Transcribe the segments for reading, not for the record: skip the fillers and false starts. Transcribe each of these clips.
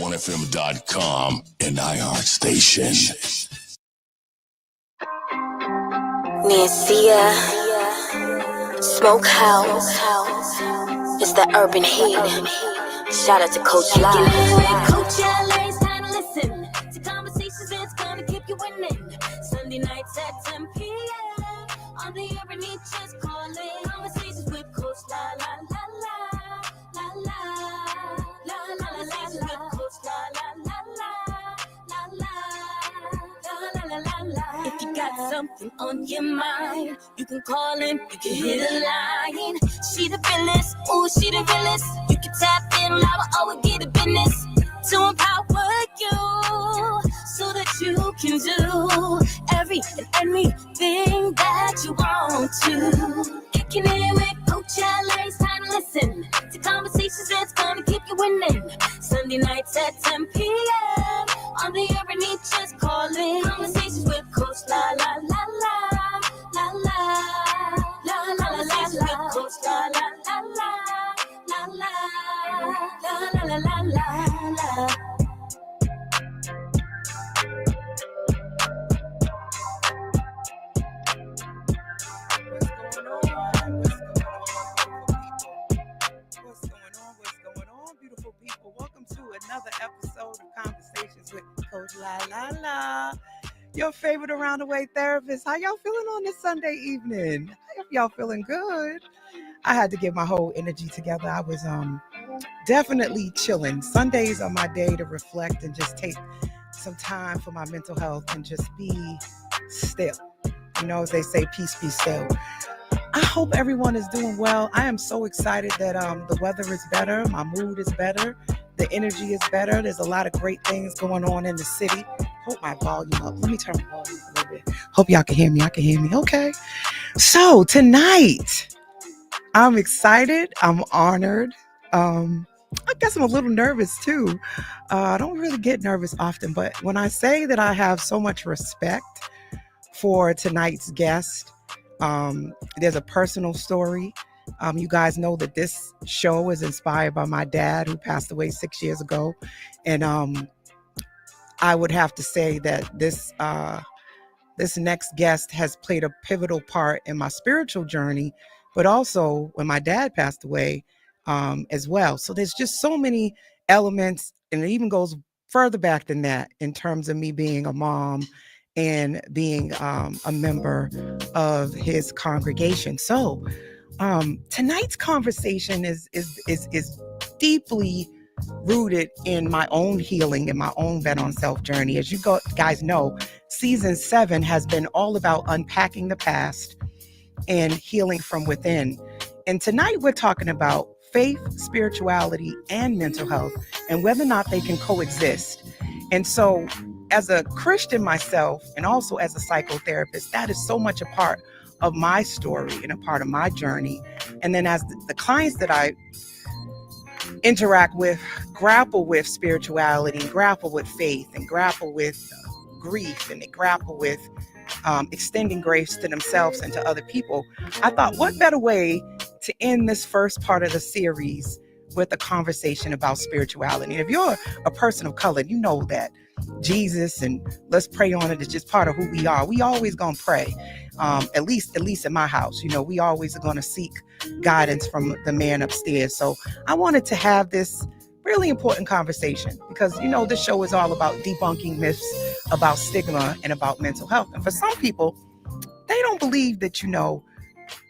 1FM.com and iHeartStation. Nancy, Smokehouse. It's the urban heat. Shout out to Coach Live. Coach LA, it's time to listen to conversations that's gonna keep you winning. Sunday nights at 10 p.m. on the urban heat, just calling. Conversations with Coach La La La La La La La La. Conversations with Coach La La La La La La La La. If you got something on your mind, you can call in, you can hit a line. She the realest, ooh, she the realest. You can tap in, loud, or get a business to empower you so that you can do every and anything that you want to. Kicking it with Coach LA, it's time to listen to conversations that's gonna keep you winning. Sunday nights at 10 p.m. on the urban heat, just calling. Conversations with Coach La La La La La La La La La La with Coach La La La La La La La La La La La. What's going on, beautiful people? Welcome to another episode of Conversations with Coach La La La, your favorite around the way therapist. How y'all feeling on this Sunday evening? I hope y'all feeling good. I had to get my whole energy together. I was definitely chilling. Sundays are my day to reflect and just take some time for my mental health and just be still. You know, as they say, peace be still. I hope everyone is doing well. I am so excited that the weather is better. My mood is better. The energy is better. There's a lot of great things going on in the city. Hope my volume up. Let me turn my volume up a little bit. Hope y'all can hear me. I can hear me. Okay. So tonight, I'm excited. I'm honored. I guess I'm a little nervous too. I don't really get nervous often, but when I say that I have so much respect for tonight's guest, there's a personal story. You guys know that this show is inspired by my dad, who passed away 6 years ago. And I would have to say that this next guest has played a pivotal part in my spiritual journey, but also when my dad passed away as well. So there's just so many elements, and it even goes further back than that in terms of me being a mom and being a member of his congregation. So tonight's conversation is deeply rooted in my own healing and my own bet on self journey. As you guys know, season 7 has been all about unpacking the past and healing from within. And tonight we're talking about faith, spirituality, and mental health, and whether or not they can coexist. And so as a Christian myself, and also as a psychotherapist, that is so much a part of my story and a part of my journey. And then as the clients that I interact with grapple with spirituality, and grapple with faith, and grapple with grief, and they grapple with extending grace to themselves and to other people, I thought, what better way to end this first part of the series with a conversation about spirituality. And if you're a person of color, you know that Jesus and let's pray on it is just part of who we are. We always gonna pray, at least in my house. You know, we always are gonna seek guidance from the man upstairs. So I wanted to have this really important conversation because, you know, this show is all about debunking myths about stigma and about mental health. And for some people, they don't believe that, you know,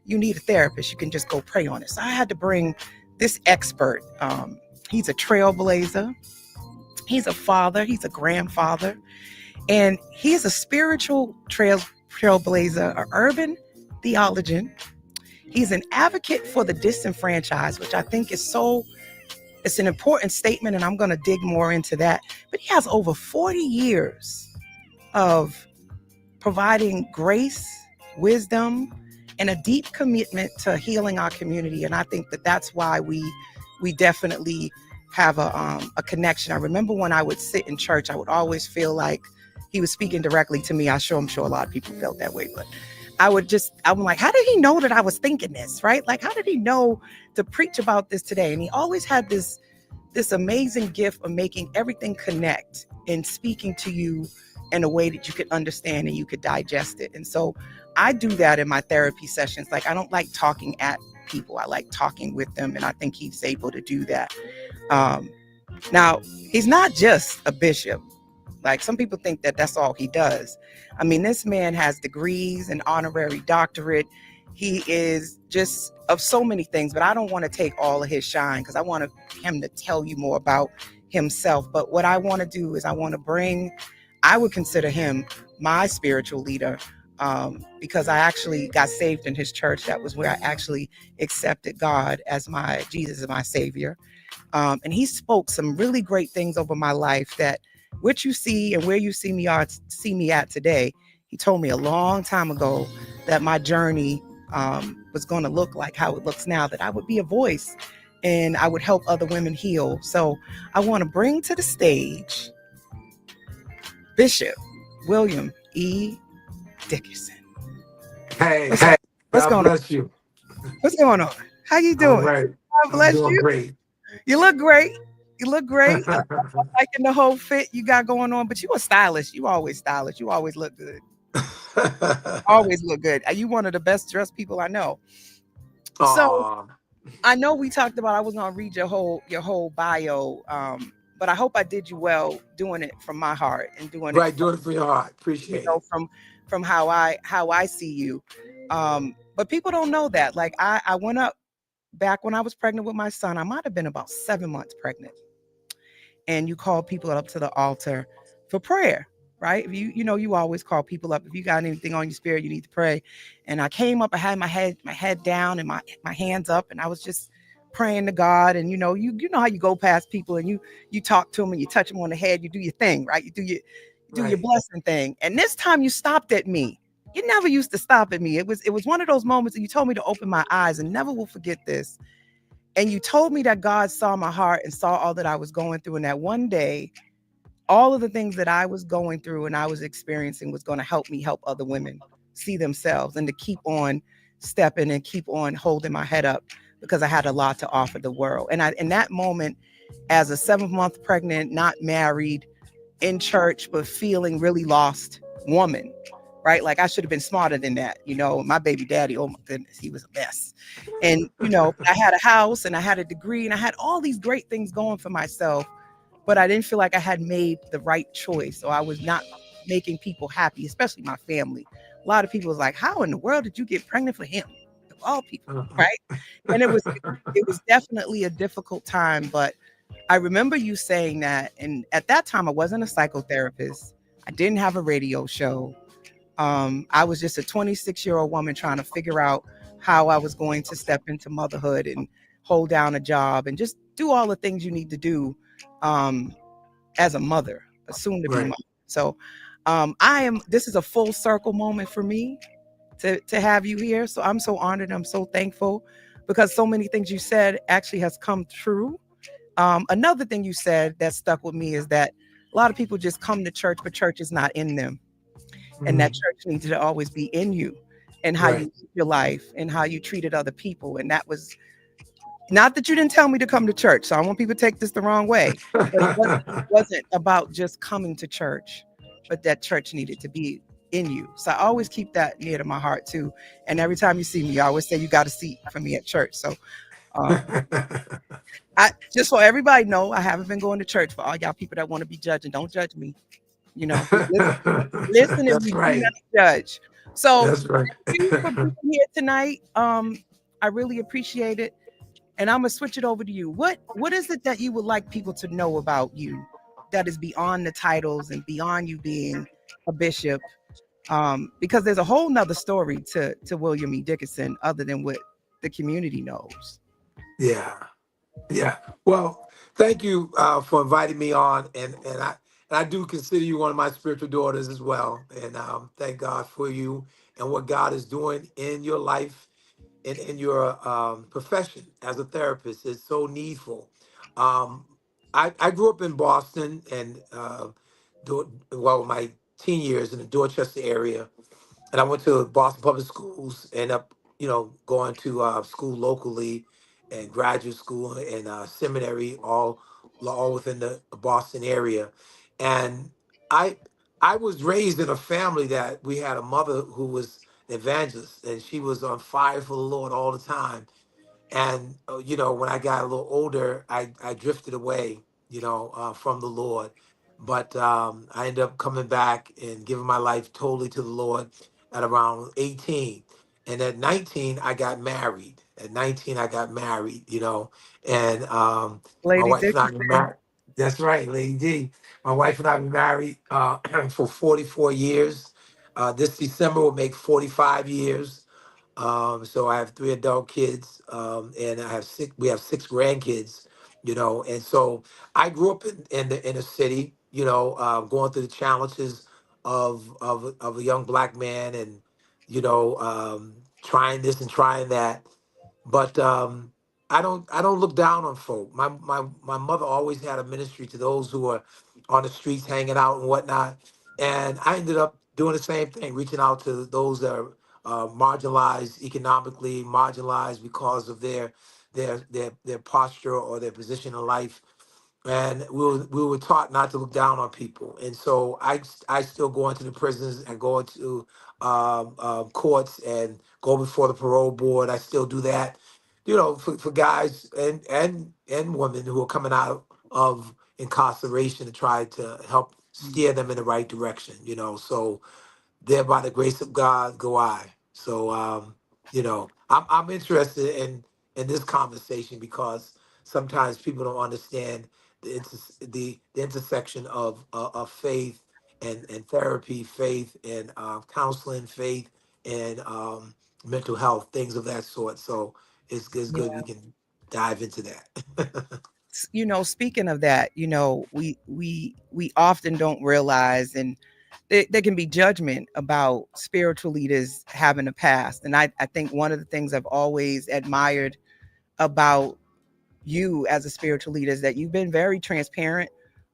you need a therapist. You can just go pray on it. So I had to bring this expert. He's a trailblazer. He's a father. He's a grandfather. And he's a spiritual trailblazer, an urban theologian. He's an advocate for the disenfranchised, which I think is it's an important statement, and I'm going to dig more into that. But he has over 40 years of providing grace, wisdom, and a deep commitment to healing our community. And I think that that's why we definitely have a connection. I remember when I would sit in church, I would always feel like he was speaking directly to me. I'm sure a lot of people felt that way, but I'm like, how did he know that I was thinking this, right? Like, how did he know to preach about this today? And he always had this this amazing gift of making everything connect and speaking to you in a way that you could understand and you could digest it. And so I do that in my therapy sessions. Like, I don't like talking at people. I like talking with them. And I think he's able to do that. Now, he's not just a bishop. Like, some people think that that's all he does. I mean, this man has degrees and honorary doctorate. He is just of so many things, but I don't want to take all of his shine because I want him to tell you more about himself. But what I want to do is I would consider him my spiritual leader, because I actually got saved in his church. That was where I actually accepted God as Jesus as my savior. And he spoke some really great things over my life that what you see and where you see me at today. He told me a long time ago that my journey was going to look like how it looks now, that I would be a voice and I would help other women heal. So I want to bring to the stage Bishop William E. Dickerson. Hey, What's God going on? bless you. What's going on? How you doing? All right. God bless I'm doing you. great. You look great. You look great. I'm liking the whole fit you got going on, but you are stylish. You always stylish. You always look good. Always look good. You one of the best dressed people I know. So I know we talked about I was gonna read your whole bio, but I hope I did you well doing it from my heart and doing right, doing it from your heart. Appreciate it. From how I see you. But people don't know that. Like, I went up back when I was pregnant with my son. I might have been about 7 months pregnant. And you call people up to the altar for prayer, right? You always call people up. If you got anything on your spirit, you need to pray. And I came up, I had my head down and my hands up, and I was just praying to God. And you know how you go past people and you talk to them and you touch them on the head, you do your thing, right? You do your blessing thing. And this time you stopped at me. You never used to stop at me. It was one of those moments that you told me to open my eyes, and never will forget this. And you told me that God saw my heart and saw all that I was going through. And that one day, all of the things that I was going through and I was experiencing was going to help me help other women see themselves and to keep on stepping and keep on holding my head up, because I had a lot to offer the world. And in that moment, as a 7-month pregnant, not married, in church, but feeling really lost woman, right? Like, I should have been smarter than that. My baby daddy, oh my goodness, he was a mess. And, I had a house and I had a degree and I had all these great things going for myself, but I didn't feel like I had made the right choice. So I was not making people happy, especially my family. A lot of people was like, how in the world did you get pregnant for him? Of all people, right? And it was definitely a difficult time, but I remember you saying that. And at that time, I wasn't a psychotherapist. I didn't have a radio show. I was just a 26-year-old woman trying to figure out how I was going to step into motherhood and hold down a job and just do all the things you need to do as a mother, a soon to be mother. So this is a full circle moment for me to have you here. So I'm so honored. I'm so thankful, because so many things you said actually has come true. Another thing you said that stuck with me is that a lot of people just come to church, but church is not in them. And that church needs to always be in you, and how you live your life and how you treated other people. And that was not that you didn't tell me to come to church. So I want people to take this the wrong way. But it wasn't about just coming to church, but that church needed to be in you. So I always keep that near to my heart too. And every time you see me, I always say, you got a seat for me at church. So I just so everybody know, I haven't been going to church. For all y'all people that want to be judging, don't judge me. Listen and we do not judge. So thank you for being here tonight. I really appreciate it. And I'm gonna switch it over to you. What is it that you would like people to know about you that is beyond the titles and beyond you being a bishop? Because there's a whole nother story to William E. Dickerson other than what the community knows. Yeah. Well, thank you for inviting me on, and I do consider you one of my spiritual daughters as well. And thank God for you and what God is doing in your life and in your profession as a therapist. Is so needful. I grew up in Boston and my teen years in the Dorchester area, and I went to Boston Public Schools. And up, going to school locally, and graduate school and seminary, all all within the Boston area. And I I was raised in a family that we had a mother who was an evangelist, and she was on fire for the Lord all the time. And when I got a little older, I drifted away, from the Lord. But I ended up coming back and giving my life totally to the Lord at around 18. And at 19 I got married. At 19 I got married, and my Lady wife and I been Dickerson. married. That's right, Lady D. My wife and I been married for 44 years. This December will make 45 years. So I have three adult kids, and we have six grandkids, and so I grew up in a city, going through the challenges of a young black man, and trying this and trying that. But I don't look down on folk. My mother always had a ministry to those who are on the streets hanging out and whatnot. And I ended up doing the same thing, reaching out to those that are marginalized, economically marginalized because of their posture or their position in life. And we were taught not to look down on people. And so I still go into the prisons and go into courts and go before the parole board. I still do that, for guys and women who are coming out of incarceration to try to help steer them in the right direction. So there by the grace of God go I. So I'm interested in this conversation because sometimes people don't understand the intersection of faith and therapy, faith and counseling, faith and mental health, things of that sort. So it's good we can dive into that. Speaking of that, we often don't realize, and there can be judgment about spiritual leaders having a past. And I think one of the things I've always admired about you as a spiritual leader is that you've been very transparent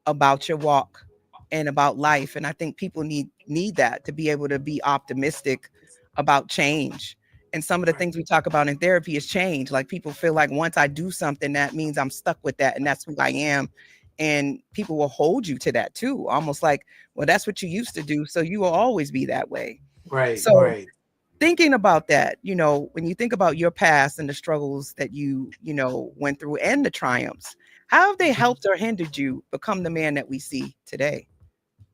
about your walk and about life. And I think people need that to be able to be optimistic about change. And some of the Right. things we talk about in therapy is change. Like, people feel like once I do something, that means I'm stuck with that and that's who I am. And people will hold you to that too, almost like, well, that's what you used to do, so you will always be that way. Right, So right. thinking about that, when you think about your past and the struggles that went through and the triumphs, how have they helped or hindered you become the man that we see today?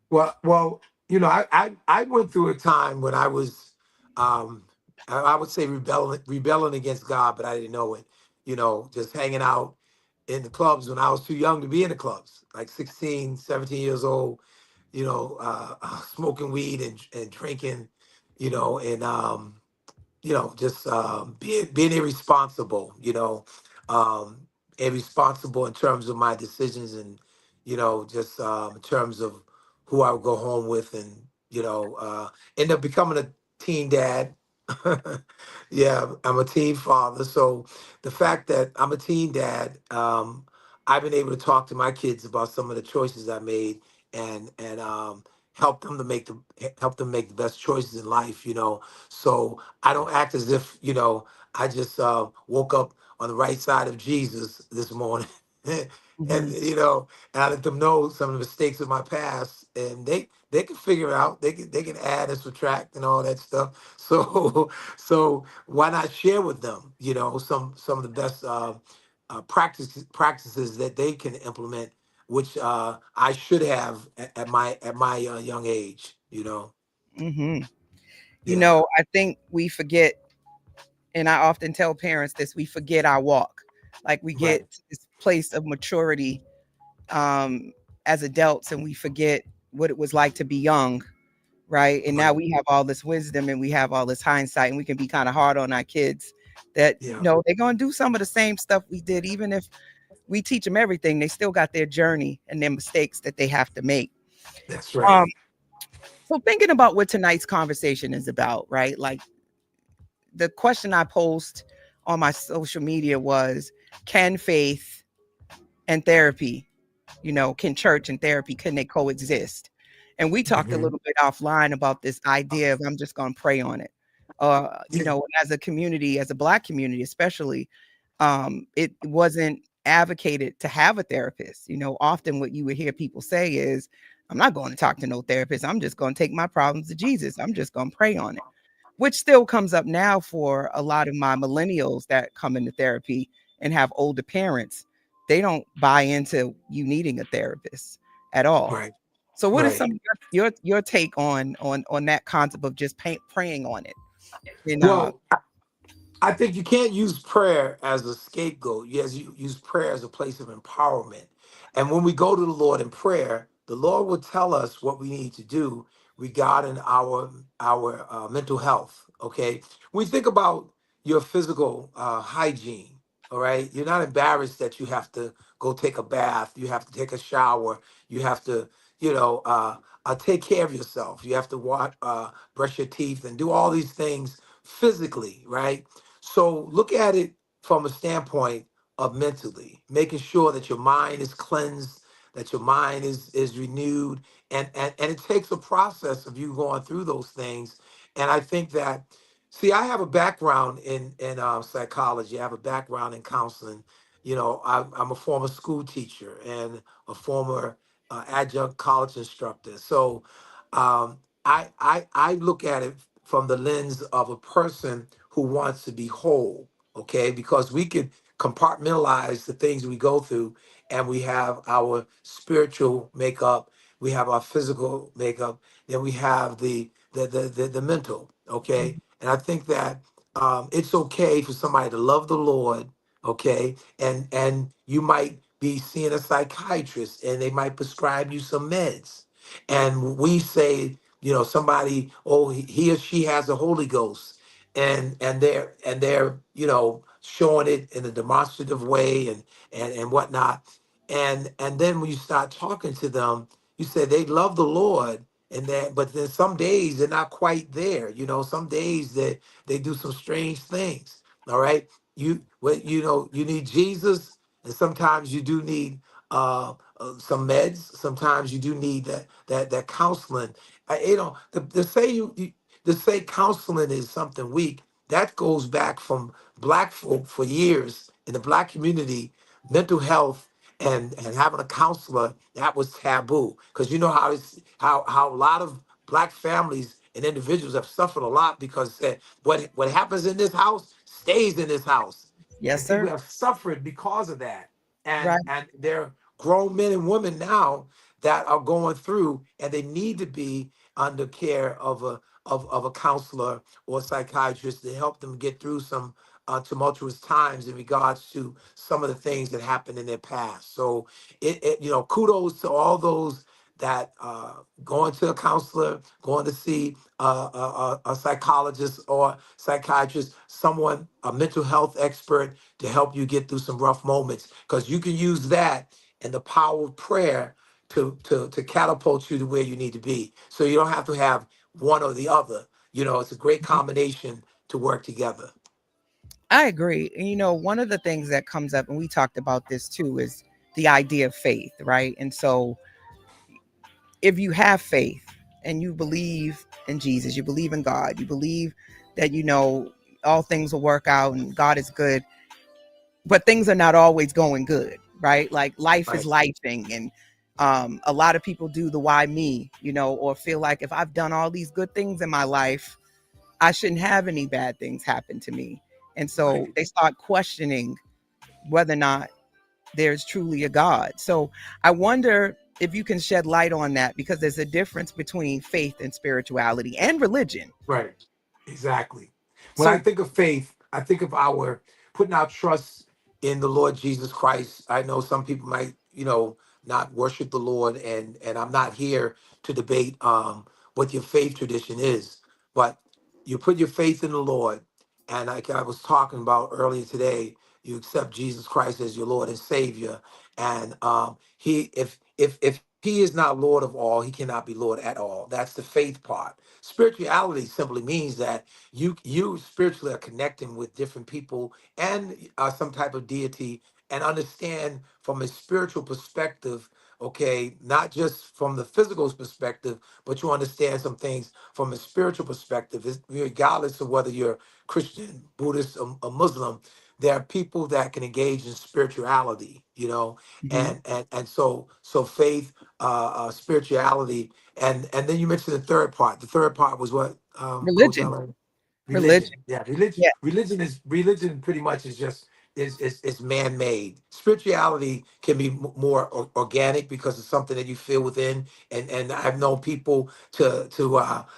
Well, I went through a time when I was, I would say rebelling against God, but I didn't know it. Just hanging out in the clubs when I was too young to be in the clubs, like 16, 17 years old. Smoking weed and drinking, and just being irresponsible, irresponsible in terms of my decisions and, just in terms of who I would go home with and, end up becoming a teen dad. Yeah, I'm a teen father. So the fact that I'm a teen dad, I've been able to talk to my kids about some of the choices I made and help them make the best choices in life, so I don't act as if, I just woke up on the right side of Jesus this morning. and, Hmm. and I let them know some of the mistakes of my past and they can figure it out. They can add and subtract and all that stuff. So so why not share with them, some of the best practices that they can implement, which I should have at my young age, Hmm. Yeah. I think we forget, and I often tell parents this, we forget our walk. Like, we Right. get to this place of maturity um, as adults, and we forget what it was like to be young, right? And now Right. we have all this wisdom and we have all this hindsight, and we can be kind of hard on our kids that, Yeah. they're going to do some of the same stuff we did. Even if we teach them everything, they still got their journey and their mistakes that they have to make. That's Um, right. so thinking about what tonight's conversation is about, right? Like, the question I posed on my social media was, can faith and therapy, can church and therapy, can they coexist? And we talked a Hmm. little bit offline about this idea of, I'm just going to pray on it. Yeah. As a community, as a Black community, especially, it wasn't advocated to have a therapist. Often what you would hear people say is, I'm not going to talk to no therapist. I'm just going to take my problems to Jesus. I'm just going to pray on it, which still comes up now for a lot of my millennials that come into therapy and have older parents. They don't buy into you needing a therapist at all. Right. So what is Right. some of your take on that concept of just praying on it? And Well, I think you can't use prayer as a scapegoat. Yes, you use prayer as a place of empowerment. And when we go to the Lord in prayer, the Lord will tell us what we need to do regarding our mental health. Okay, when we think about your physical hygiene. All right, you're not embarrassed that you have to go take a bath, you have to take a shower, you have to, take care of yourself. You have to brush your teeth, and do all these things physically, right? So look at it from a standpoint of mentally, making sure that your mind is cleansed, that your mind is renewed, and it takes a process of you going through those things. And I think that, see, I have a background in psychology. I have a background in counseling. I'm a former school teacher and a former adjunct college instructor. So I look at it from the lens of a person who wants to be whole, okay? Because we could compartmentalize the things we go through, and we have our spiritual makeup, we have our physical makeup, then we have the mental, okay? And I think that it's okay for somebody to love the Lord, okay? And you might be seeing a psychiatrist, and they might prescribe you some meds. And we say, somebody, oh, he or she has the Holy Ghost, and they're showing it in a demonstrative way, and whatnot. And then when you start talking to them, you say they love the Lord, but then some days they're not quite there. Some days they do some strange things. All right, you need Jesus, and sometimes you do need some meds. Sometimes you do need that counseling. To say counseling is something weak, that goes back from black folk for years in the black community. Mental health and having a counselor, that was taboo, because you know how a lot of black families and individuals have suffered a lot because what happens in this house stays in this house, yes, and people sir. have suffered because of that. and Right. and they're grown men and women now that are going through, and they need to be under care of a counselor or a psychiatrist to help them get through some tumultuous times in regards to some of the things that happened in their past. So kudos to all those that going to a counselor, going to see a psychologist or psychiatrist, someone, a mental health expert, to help you get through some rough moments, because you can use that and the power of prayer to catapult you to where you need to be. So you don't have to have one or the other. It's a great combination to work together. I agree. And one of the things that comes up, and we talked about this too, is the idea of faith, right? And so if you have faith and you believe in Jesus, you believe in God, you believe that all things will work out and God is good, but things are not always going good, right? Like life is Right. lifing, and a lot of people do the why me, or feel like if I've done all these good things in my life, I shouldn't have any bad things happen to me. And so Right. they start questioning whether or not there's truly a God. So I wonder if you can shed light on that, because there's a difference between faith and spirituality and religion. Right. Exactly. When I So think of faith, I think of our putting our trust in the Lord Jesus Christ. I know some people might, not worship the Lord, and I'm not here to debate what your faith tradition is, but you put your faith in the Lord, and like I was talking about earlier today, you accept Jesus Christ as your Lord and Savior, and he if he is not Lord of all, he cannot be Lord at all. That's the faith part. Spirituality simply means that you spiritually are connecting with different people and some type of deity, and understand from a spiritual perspective, okay, not just from the physical perspective, but you understand some things from a spiritual perspective. Regardless of whether you're Christian, Buddhist, or Muslim, there are people that can engage in spirituality, Mhm. and so faith, spirituality, and then you mentioned the third part. The third part was what, Coach Religion. Allen? Religion. Religion. Yeah, religion. Yeah. Religion pretty much is just is man made. Spirituality can be more organic because it's something that you feel within. And I've known people to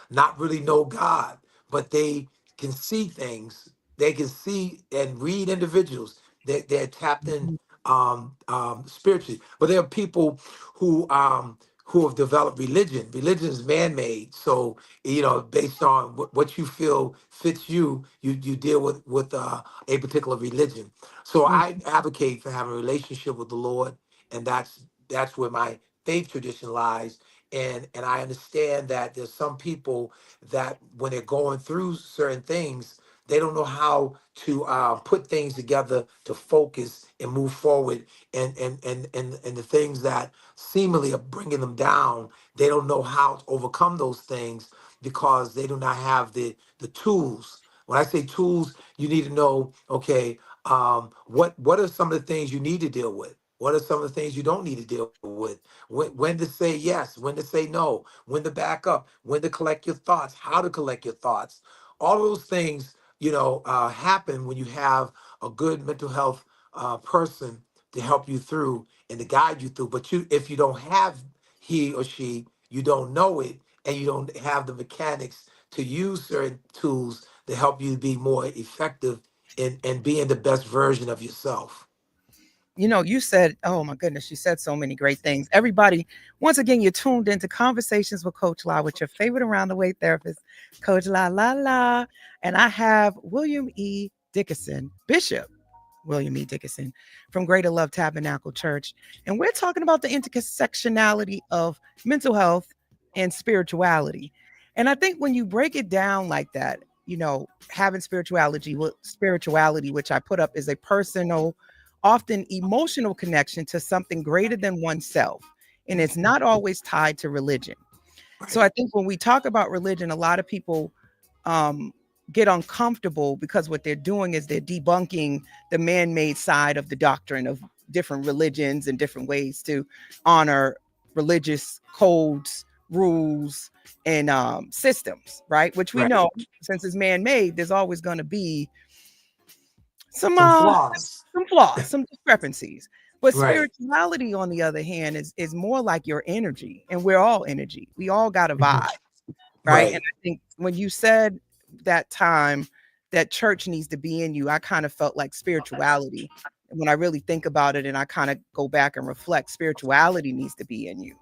not really know God, but they can see things. They can see and read individuals. They're tapped in Mhm. spiritually. But there are people who have developed religion. Religion is man made. So based on what you feel fits you, you deal with a particular religion. So Mm. I advocate for having a relationship with the Lord, and that's where my faith tradition lies. And I understand that there's some people that when they're going through certain things, they don't know how to put things together to focus and move forward, and the things that seemingly are bringing them down, they don't know how to overcome those things because they do not have the tools. When I say tools, you need to know, okay, what are some of the things you need to deal with? What are some of the things you don't need to deal with? When to say yes, when to say no, when to back up, when to collect your thoughts, how to collect your thoughts. All of those things, happen when you have a good mental health person to help you through and to guide you through. But if you don't have he or she, you don't know it, and you don't have the mechanics to use certain tools to help you be more effective in being the best version of yourself. You said, oh my goodness, you said so many great things. Everybody, once again, you're tuned into Conversations with Coach La with your favorite around the way therapist, Coach La La La. And I have William E. Dickerson, Bishop William E. Dickerson from Greater Love Tabernacle Church. And we're talking about the intersectionality of mental health and spirituality. And I think when you break it down like that, having spirituality, which I put up, is a personal, often emotional connection to something greater than oneself. And it's not always tied to religion. So Right, I think when we talk about religion, a lot of people um, get uncomfortable because what they're doing is they're debunking the man-made side of the doctrine of different religions and different ways to honor religious codes, rules, and systems, right? Which we right. know, since it's man-made, there's always going to be some Some uh flaws. some flaws, some discrepancies. But Right. spirituality, on the other hand, is more like your energy, and we're all energy. We all got a Mhm. vibe, right? And Right. I think when you said that time that church needs to be in you, I kind of felt like spirituality. And when I really think about it and I kind of go back and reflect, spirituality needs to be in you,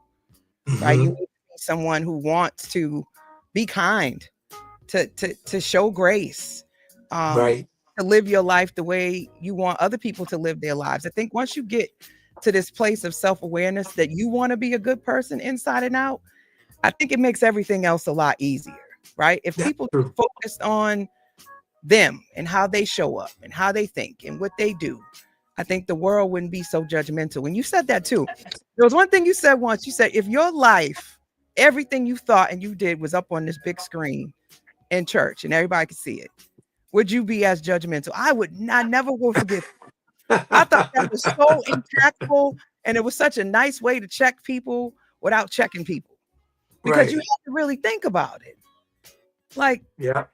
right? You Hmm. need to be someone who wants to be kind, to show grace, um, Right. to live your life the way you want other people to live their lives. I think once you get to this place of self-awareness that you want to be a good person inside and out, I think it makes everything else a lot easier, right? If That's people true. focused on them and how they show up and how they think and what they do, I think the world wouldn't be so judgmental. And you said that too. There was one thing you said once. You said, if your life, everything you thought and you did was up on this big screen in church and everybody could see it, would you be as judgmental? I never will forget. I thought that was so impactful. And it was such a nice way to check people without checking people because you Right. have to really think about it. Like, Yeah.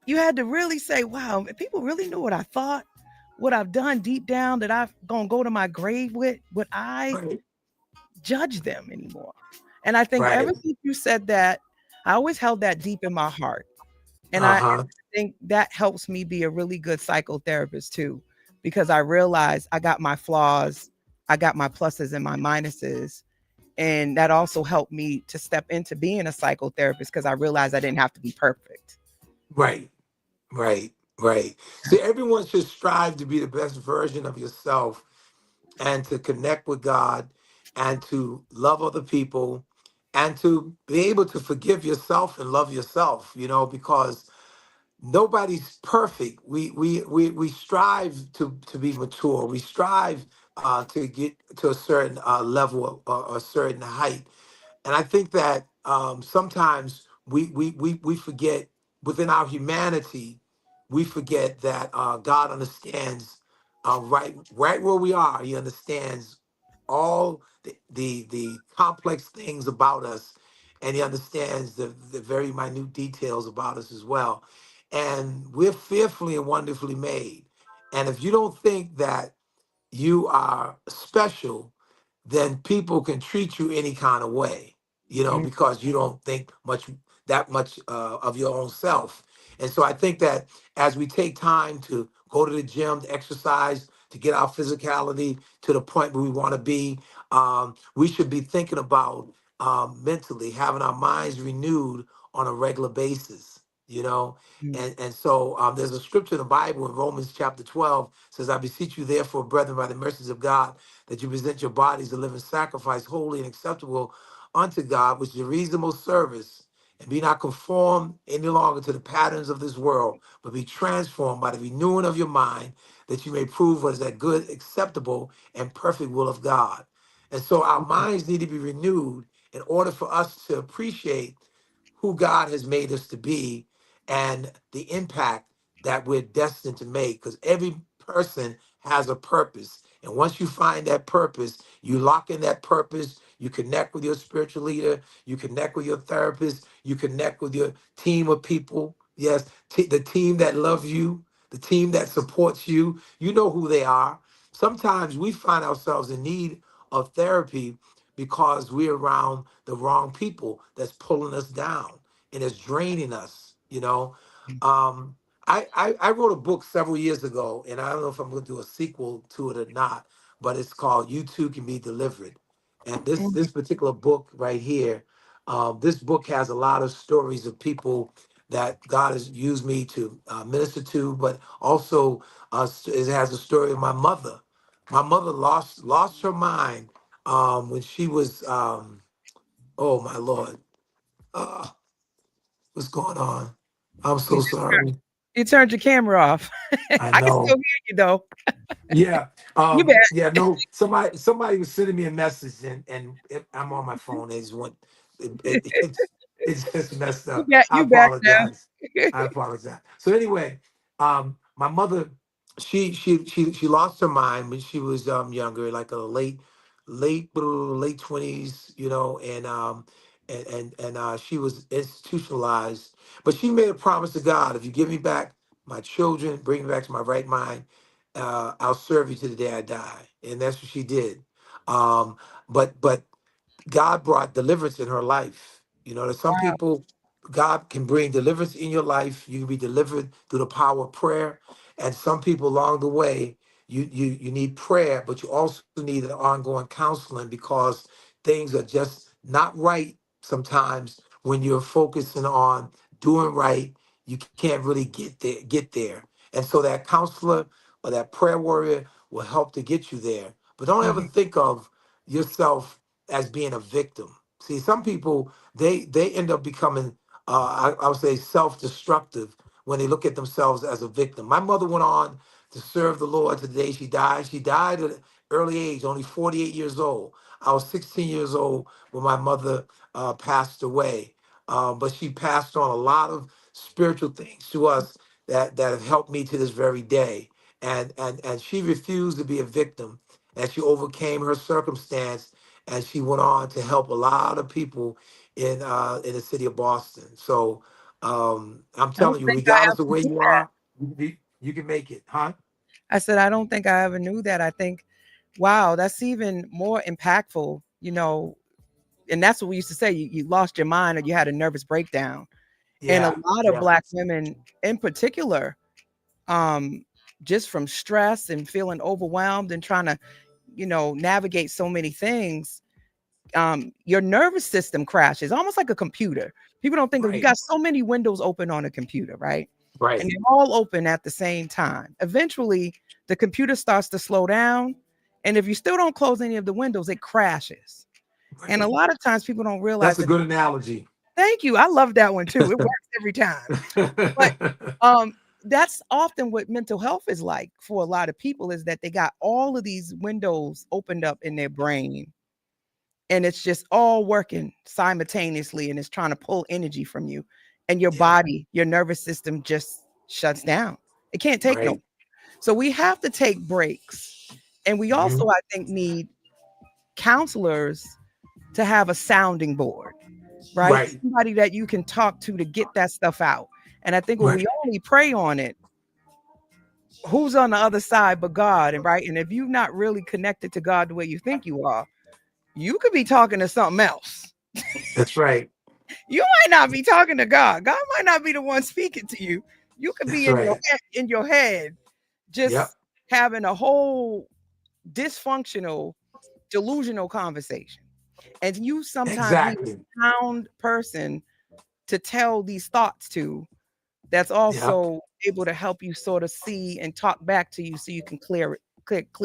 you had to really say, wow, if people really knew what I thought, what I've done deep down that I'm going to go to my grave with, would I Right. judge them anymore? And I think ever Right. since you said that, I always held that deep in my heart. And I Uh-huh. think that helps me be a really good psychotherapist too, because I realize I got my flaws, I got my pluses and my minuses. And that also helped me to step into being a psychotherapist because I realized I didn't have to be perfect. Right. Right. Right. See, everyone should strive to be the best version of yourself and to connect with God and to love other people and to be able to forgive yourself and love yourself, because nobody's perfect. We strive to be mature. We strive to get to a certain level or a certain height. And I think that sometimes we forget within our humanity. we forget that God understands right where we are. He understands all the complex things about us, and he understands the very minute details about us as well. And we're fearfully and wonderfully made. And if you don't think that you are special, then people can treat you any kind of way, Mhm. because you don't think that much of your own self. And so I think that as we take time to go to the gym, to exercise, to get our physicality to the point where we want to be, we should be thinking about mentally having our minds renewed on a regular basis, Mhm. and so there's a scripture in the Bible in Romans chapter 12 says, I beseech you therefore, brethren, by the mercies of God, that you present your bodies a living sacrifice, holy and acceptable unto God, which is a reasonable service. And be not conformed any longer to the patterns of this world, but be transformed by the renewing of your mind, that you may prove what is that good, acceptable, and perfect will of God. And so our minds need to be renewed in order for us to appreciate who God has made us to be and the impact that we're destined to make. Because every person has a purpose. And once you find that purpose, you lock in that purpose, you connect with your spiritual leader, you connect with your therapist, you connect with your team of people. Yes, the team that loves you, the team that supports you, you know who they are. Sometimes we find ourselves in need of therapy because we're around the wrong people that's pulling us down and it's draining us, Um, I wrote a book several years ago, and I don't know if I'm going to do a sequel to it or not, but it's called You Too Can Be Delivered. And this Mhm. particular book right here, this book has a lot of stories of people that God has used me to minister to, but also it has a story of my mother. My mother lost her mind when she was oh my Lord, uh, what's going on? I'm You so just sorry. you turned your camera off. I I can still know. hear you though. Yeah. You bet. Yeah, no, somebody was sending me a message I'm on my phone. They just want it's just messed You up. bet. I You back apologize. now. I apologize. So anyway, my mother, she lost her mind when she was younger, like a late 20s, and she was institutionalized. But she made a promise to God, if you give me back my children, bring me back to my right mind, I'll serve you to the day I die. And that's what she did. But God brought deliverance in her life. There's some people, God can bring deliverance in your life. You can be delivered through the power of prayer. And some people along the way, you need prayer, but you also need an ongoing counseling because things are just not right sometimes when you're focusing on doing right. You can't really get there. And so that counselor or that prayer warrior will help to get you there. But don't ever Mhm. think of yourself as being a victim. See, some people they end up becoming I would say self-destructive when they look at themselves as a victim. My mother went on to serve the Lord to the day she died. She died at an early age, only 48 years old. I was 16 years old when my mother passed away. But she passed on a lot of spiritual things to us that have helped me to this very day. And she refused to be a victim, and she overcame her circumstance, and she went on to help a lot of people in the city of Boston. So I'm I don't telling you, think I regardless of ever where knew you that. are, you can make it, huh? I said I don't think I ever knew that. I think, wow, that's even more impactful. And that's what we used to say. You lost your mind or you had a nervous breakdown. And a Yeah, lot of yeah, Black women, in particular, um, just from stress and feeling overwhelmed and trying to, navigate so many things, your nervous system crashes almost like a computer. People don't think of, you right, got so many windows open on a computer, right? And right, they're all open at the same time. Eventually, the computer starts to slow down. And if you still don't close any of the windows, it crashes. And a right. lot of times people don't realize That's a that. good analogy. Thank you. I love that one too. It works every time. But that's often what mental health is like for a lot of people, is that they got all of these windows opened up in their brain, and it's just all working simultaneously, and it's trying to pull energy from you, and your Yeah, body, your nervous system just shuts down. It can't take no. Right. So we have to take breaks. And we Hmm. also, I think, need counselors to have a sounding board, right? Right. Somebody that you can talk to get that stuff out. And I think when we Right. only pray on it, who's on the other side but God? And right. And if you're not really connected to God the way you think you are, you could be talking to something else. That's right. You might not be talking to God. God might not be the one speaking to you. You could be That's in right. your head, Yep. just having a whole dysfunctional, delusional conversation. And you sometimes need Exactly. a sound person to tell these thoughts to, that's Yep. also able to help you sort of see and talk back to you so you can clear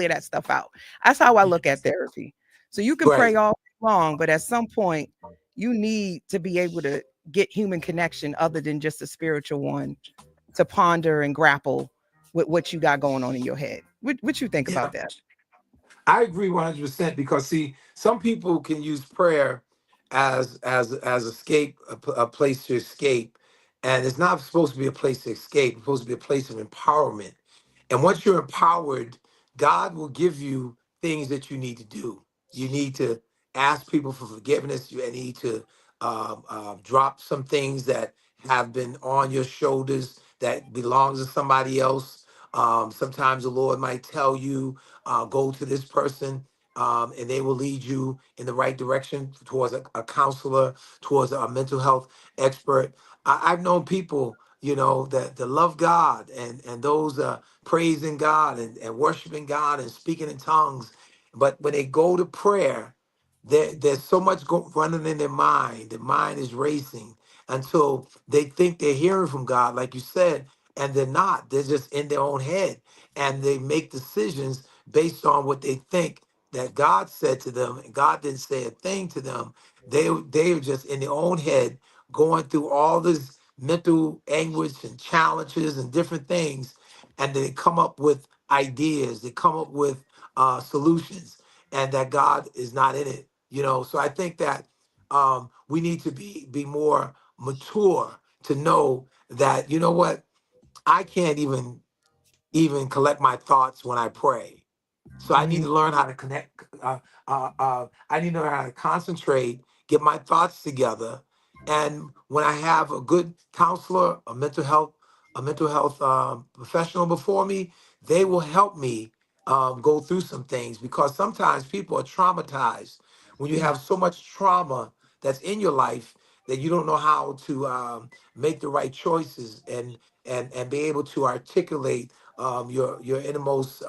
that stuff out. That's how I look at therapy. So you can pray Right. all day long, but at some point you need to be able to get human connection other than just a spiritual one to ponder and grapple with what you got going on in your head. What you think Yeah. about that? I agree 100% because see, some people can use prayer as escape, a place to escape, and it's not supposed to be a place to escape. It's supposed to be a place of empowerment. And once you're empowered, God will give you things that you need to do. You need to ask people for forgiveness. You need to drop some things that have been on your shoulders that belongs to somebody else. Sometimes the Lord might tell you, go to this person, and they will lead you in the right direction towards a counselor, towards a mental health expert. I've known people, that love God and those praising God and worshiping God and speaking in tongues. But when they go to prayer, there's so much running in their mind. The mind is racing until they think they're hearing from God, like you said, and they're not. They're just in their own head, and they make decisions based on what they think that God said to them, and God didn't say a thing to them. They are just in their own head, going through all this mental anguish and challenges and different things, and they come up with ideas. They come up with solutions, and that God is not in it. So I think that we need to be more mature to know that what, I can't even collect my thoughts when I pray. So I need Mhm. to learn how to connect. I need to learn how to concentrate, get my thoughts together, and when I have a good counselor, a mental health professional before me, they will help me go through some things because sometimes people are traumatized when you Yeah. have so much trauma that's in your life that you don't know how to make the right choices and be able to articulate your innermost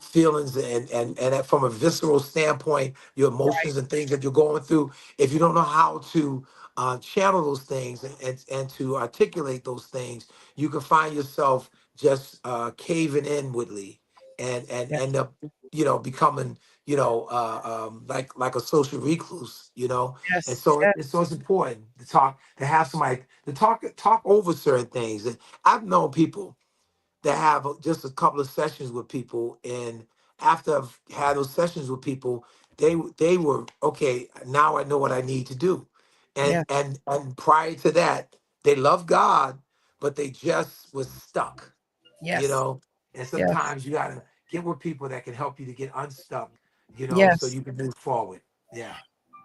feelings and that from a visceral standpoint, your Right. emotions and things that you're going through. If you don't know how to channel those things and to articulate those things, you can find yourself just caving inwardly and Yes. end up, becoming, like a social recluse, and Yes. so Yes. it's important to have somebody to talk over certain things. And I've known people that have just a couple of sessions with people, and after I've had those sessions with people, they were okay. Now I know what I need to do, and Yeah. and prior to that, they love God, but they just was stuck, you Yes. know. And Yes. sometimes you gotta get with people that can help you to get unstuck, so Yes. you can move forward. Yeah.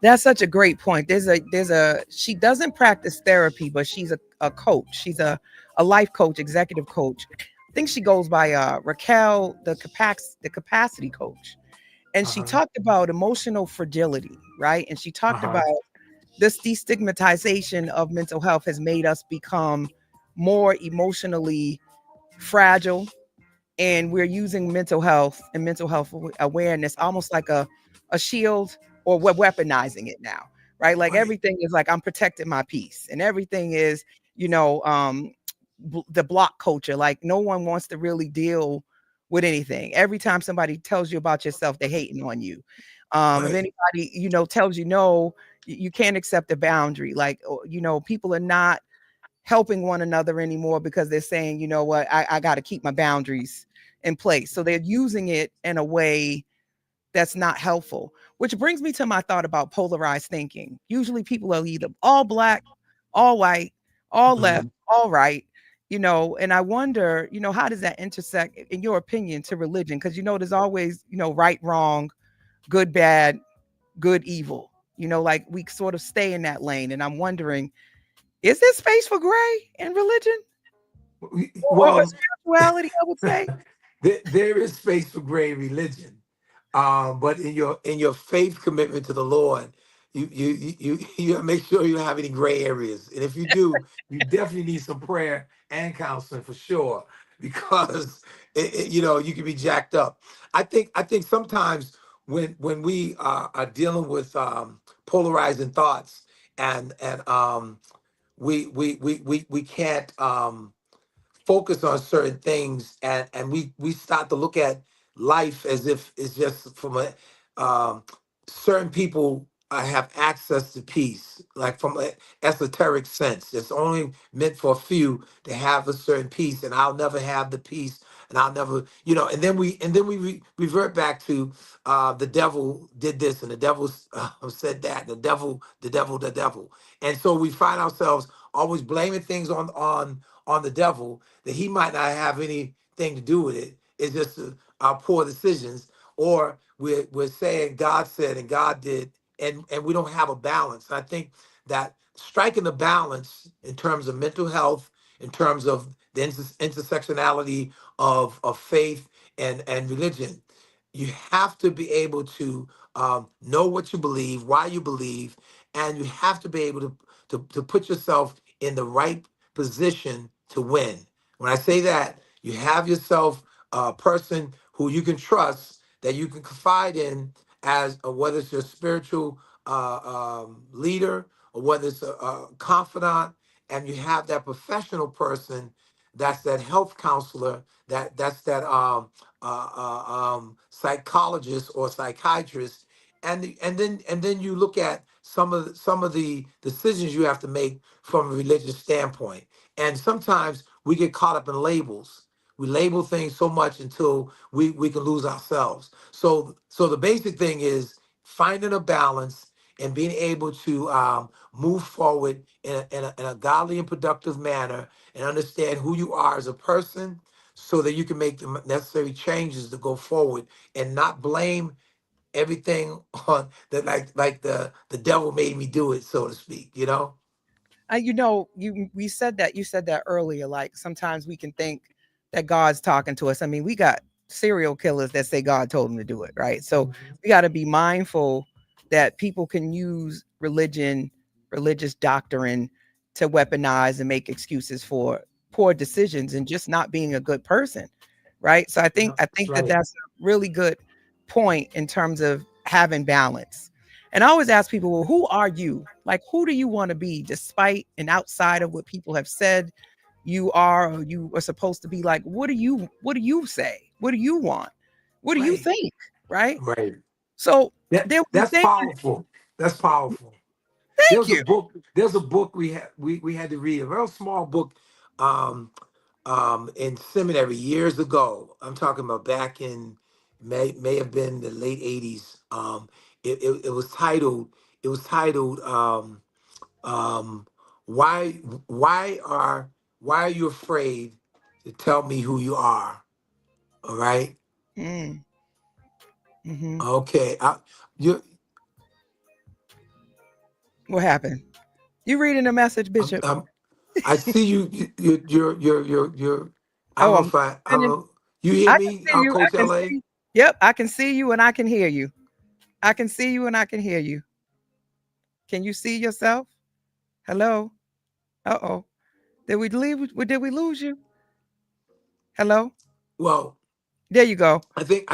That's such a great point. There's a she doesn't practice therapy, but she's a coach. She's a life coach, executive coach. I think she goes by Raquel, the capacity coach. And Uh she huh. talked about emotional fragility, right? And she Uh talked huh. about this destigmatization of mental health has made us become more emotionally fragile, and we're using mental health and mental health awareness almost like a shield, or we're weaponizing it now, right? Like Right. everything is like I'm protecting my peace, and everything is, you know, the block culture. Like no one wants to really deal with anything. Every time somebody tells you about yourself, they're hating on you. If Right. anybody, tells you no, you can't accept a boundary. Like, people are not helping one another anymore because they're saying, you know what, I got to keep my boundaries in place. So they're using it in a way that's not helpful, which brings me to my thought about polarized thinking. Usually people are either all black, all white, all left, Hmm. all right. And I wonder, how does that intersect, in your opinion, to religion? Because, there's always, right, wrong, good, bad, good, evil, like we sort of stay in that lane. And I'm wondering, is there space for gray in religion or Well, spirituality, I would say? there is space for gray religion, but in your faith commitment to the Lord, you gotta make sure you don't have any gray areas. And if you do, you definitely need some prayer and counseling for sure, because you can be jacked up. I think sometimes when we are dealing with polarizing thoughts, and we can't focus on certain things, and we start to look at life as if it's just from a certain people have access to peace, like from an esoteric sense. It's only meant for a few to have a certain peace, and I'll never have the peace, and I'll never, and then we revert back to the devil did this, and the devil said that, the devil, and so we find ourselves always blaming things on the devil, that he might not have anything to do with it. It's just our poor decisions, or we're saying God said and God did, and we don't have a balance. I think that striking the balance in terms of mental health, in terms of the intersectionality of faith and religion, you have to be able to know what you believe, why you believe, and you have to be able to put yourself in the right position to win. When I say that, you have yourself a person who you can trust, that you can confide in, as whether it's your spiritual leader, or whether it's a confidant, and you have that professional person, that's that health counselor, that's that psychologist or psychiatrist, and then you look at some of the decisions you have to make from a religious standpoint. And sometimes we get caught up in labels. We label things so much until we can lose ourselves. So the basic thing is finding a balance and being able to move forward in a godly and productive manner, and understand who you are as a person, so that you can make the necessary changes to go forward, and not blame everything on that, like the devil made me do it, so to speak. We said that, you said that earlier, like sometimes we can think that God's talking to us. I mean, we got serial killers that say God told them to do it, right? So Mhm. we got to be mindful that people can use religious doctrine to weaponize and make excuses for poor decisions and just not being a good person, right? So i think No, i that's think that right. that's a really good point in terms of having balance. And I always ask people, well, who are you? Like, who do you want to be, despite and outside of what people have said you are, or you are supposed to be? Like, what do you say? What do you want? What do you Right. think? Right? Right. So That there was a that's thing. powerful. That's powerful. There Thank was a you. book. There's a book we had to read, a real small book, um, in seminary years ago. I'm talking about back in may have been the late '80s. It was titled. It was titled. Um, why why are why are you afraid to tell me who you are? All right. Mm, hmm. Okay. You What happened? You reading a message, Bishop? um, I see you. You're. I don't Oh, know I'm if I don't sending. know. You hear I can me, see you. I Coach can LA? see. Yep, I can see you and I can hear you. I can see you and I can hear you. Can you see yourself? Hello. Uh oh. Did we leave? Did we lose you? Hello. Well, There you go. I think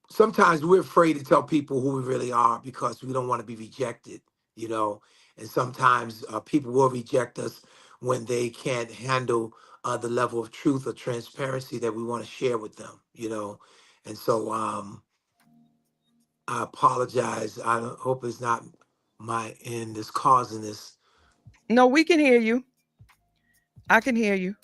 sometimes we're afraid to tell people who we really are, because we don't want to be rejected. You know, and sometimes people will reject us when they can't handle the level of truth or transparency that we want to share with them. And so I apologize. Hope it's not my end that's causing this. No, we can hear you. I can hear you.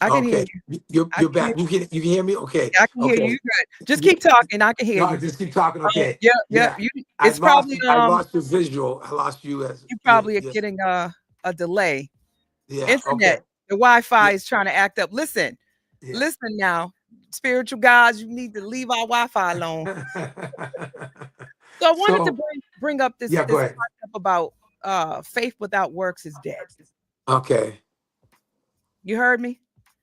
I can hear Okay, you. you're I you're can hear back. You can hear me. Okay, I can hear you. okay. You good. Just Yeah, keep talking. I can hear no, you. just keep talking. Okay, Yep, yep. yeah. I It's lost probably I lost your visual. I lost you as you yeah, probably are yes. getting a delay. Yeah. Internet, Okay. the Wi-Fi Yeah. is trying to act up. Listen, Yeah. listen now, spiritual guys, you need to leave our Wi-Fi alone. So I wanted to So bring up this yeah, go ahead. concept about faith without works is dead. Okay. You heard me?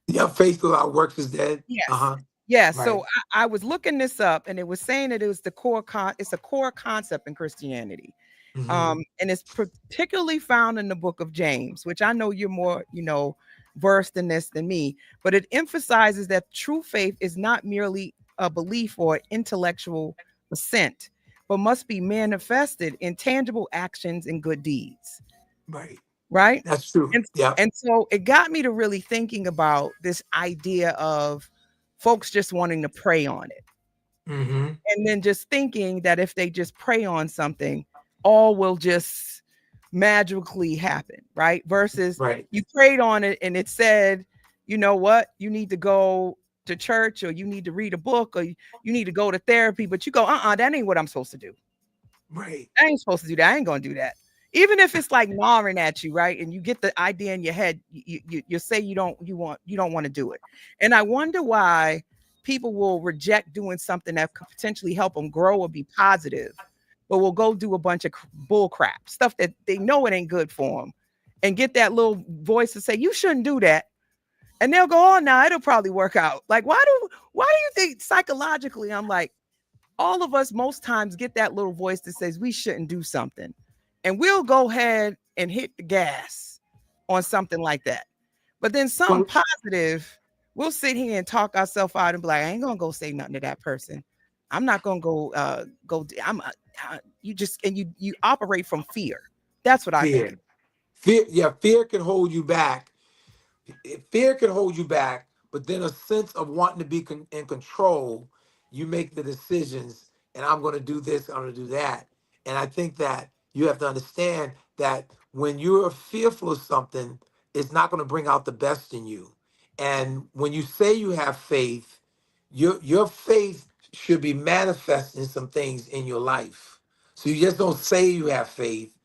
Yeah, faith without works is dead. Yes. Uh-huh. Yeah. Right. So I was looking this up and it was saying that it was it's a core concept in Christianity. Hmm. And it's particularly found in the book of James, which I know you're more, versed in this than me, but it emphasizes that true faith is not merely a belief or intellectual assent, but must be manifested in tangible actions and good deeds. Right. Right. That's true. And Yeah. and so it got me to really thinking about this idea of folks just wanting to pray on it. Hmm. And then just thinking that if they just pray on something, all will just magically happen, right? Versus Right. you prayed on it and it said, you know what, you need to go to church or you need to read a book or you need to go to therapy, but you go, that ain't what I'm supposed to do. Right. I ain't supposed to do that. I ain't gonna do that. Even if it's like gnawing at you, right? And you get the idea in your head, you say you don't want to do it. And I wonder why people will reject doing something that could potentially help them grow or be positive, but will go do a bunch of bull crap stuff that they know it ain't good for them, and get that little voice to say you shouldn't do that. And they'll go, oh, no, it'll probably work out. Like, why do you think psychologically? I'm like, all of us most times get that little voice that says we shouldn't do something. And we'll go ahead and hit the gas on something like that. But then something Well, positive, we'll sit here and talk ourselves out and be like, I ain't gonna go say nothing to that person. I'm not gonna go. You just and you operate from fear. That's what I think. fear. Fear. Yeah. Fear can hold you back. Fear can hold you back, but then a sense of wanting to be in control, you make the decisions, and I'm going to do this, I'm going to do that. And I think that you have to understand that when you're fearful of something, it's not going to bring out the best in you. And when you say you have faith, your faith should be manifesting some things in your life. So you just don't say you have faith.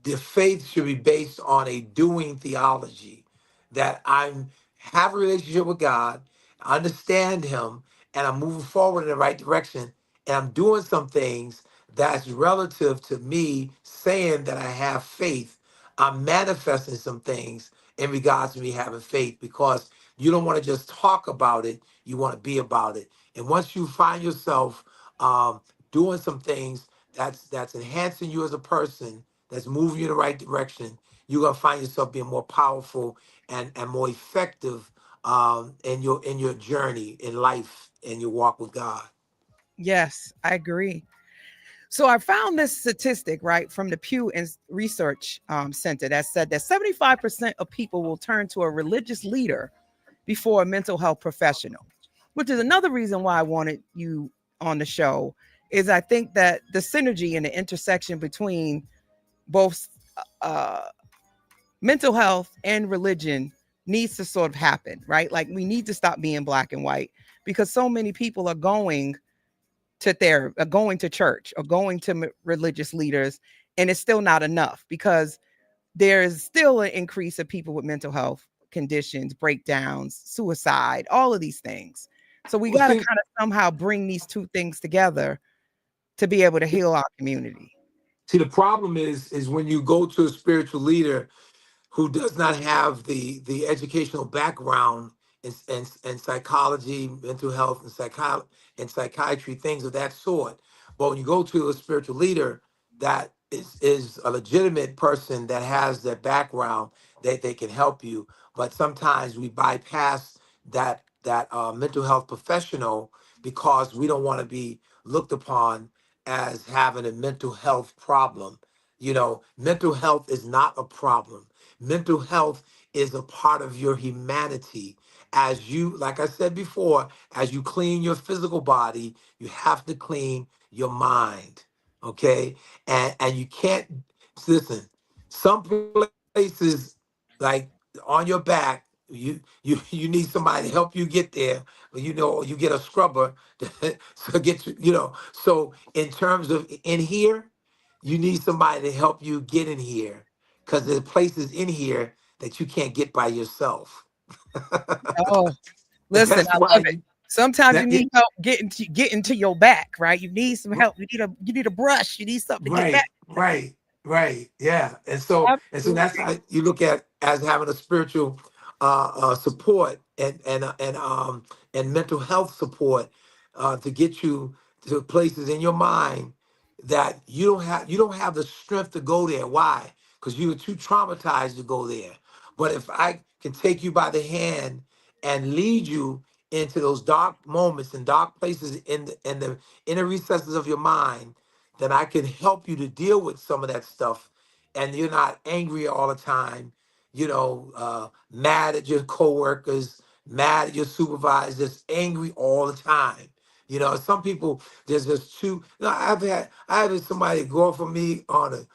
The faith should be based on a doing theology that I'm have a relationship with God, understand Him, and I'm moving forward in the right direction, and I'm doing some things that's relative to me saying that I have faith. I'm manifesting some things in regards to me having faith because you don't want to just talk about it, you want to be about it. And once you find yourself doing some things that's enhancing you as a person, that's moving you in the right direction, you're gonna find yourself being more powerful and more effective in your journey in life and your walk with God. Yes, I agree. So I found this statistic, right, from the Pew Research Center that said that 75% of people will turn to a religious leader before a mental health professional, which is another reason why I wanted you on the show. Is I think that the synergy and the intersection between both uh, mental health and religion needs to sort of happen, right? Like we need to stop being black and white because so many people are going to therapy, going to church, or going to religious leaders, and it's still not enough because there is still an increase of people with mental health conditions, breakdowns, suicide, all of these things. So we Well, got to see, kind of somehow bring these two things together to be able to heal our community. see, the problem is when you go to a spiritual leader who does not have the educational background in psychology, mental health, and psychiatry, things of that sort. But when you go to a spiritual leader that is a legitimate person that has that background, they can help you. But sometimes we bypass that mental health professional because we don't want to be looked upon as having a mental health problem. You know, mental health is not a problem. Mental health is a part of your humanity. As you, like I said before, as you clean your physical body, you have to clean your mind. Okay. And you can't listen, some places like on your back, you need somebody to help you get there. You know, you get a scrubber so get you. So in terms of in here, you need somebody to help you get in here because there's places in here that you can't get by yourself. Oh, And listen, that's I why love it. Sometimes you that need help getting to your back, right? You need some help. You need a brush. You need something to get back. right, right, right. Yeah. And so that's Absolutely. how you look at as having a spiritual support and mental health support to get you to places in your mind that you don't have the strength to go there. Why? Because you were too traumatized to go there. But if I can take you by the hand and lead you into those dark moments and dark places in the inner recesses of your mind, then I can help you to deal with some of that stuff, and you're not angry all the time, mad at your coworkers, mad at your supervisors, angry all the time. Some people there's just too. I had somebody go off on me on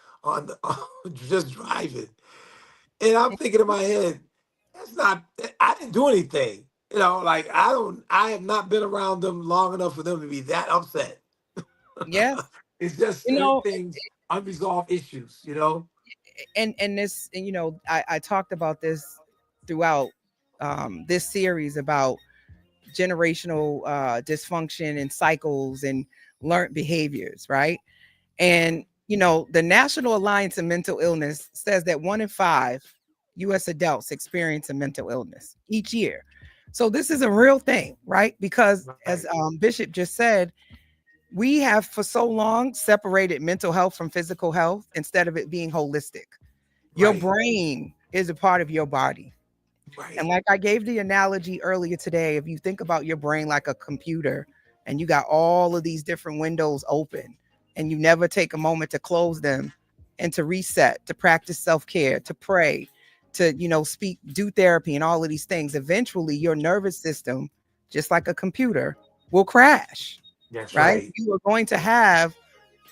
just driving, and I'm thinking in my head, that's not. I didn't do anything. Like I have not been around them long enough for them to be that upset. Yes. It's just You certain know, things, unresolved issues. and this, and I talked about this throughout this series about generational dysfunction and cycles and learned behaviors, right? And the National Alliance of Mental Illness says that 1 in 5 U.S. adults experience a mental illness each year. So this is a real thing, right? Because as Right, Bishop just said, we have for so long separated mental health from physical health instead of it being holistic. Your right, brain is a part of your body. And right, like I gave the analogy earlier today, if you think about your brain like a computer and you got all of these different windows open and you never take a moment to close them and to reset, to practice self-care, to pray, to, speak, do therapy and all of these things, eventually your nervous system, just like a computer, will crash, that's right? right, You are going to have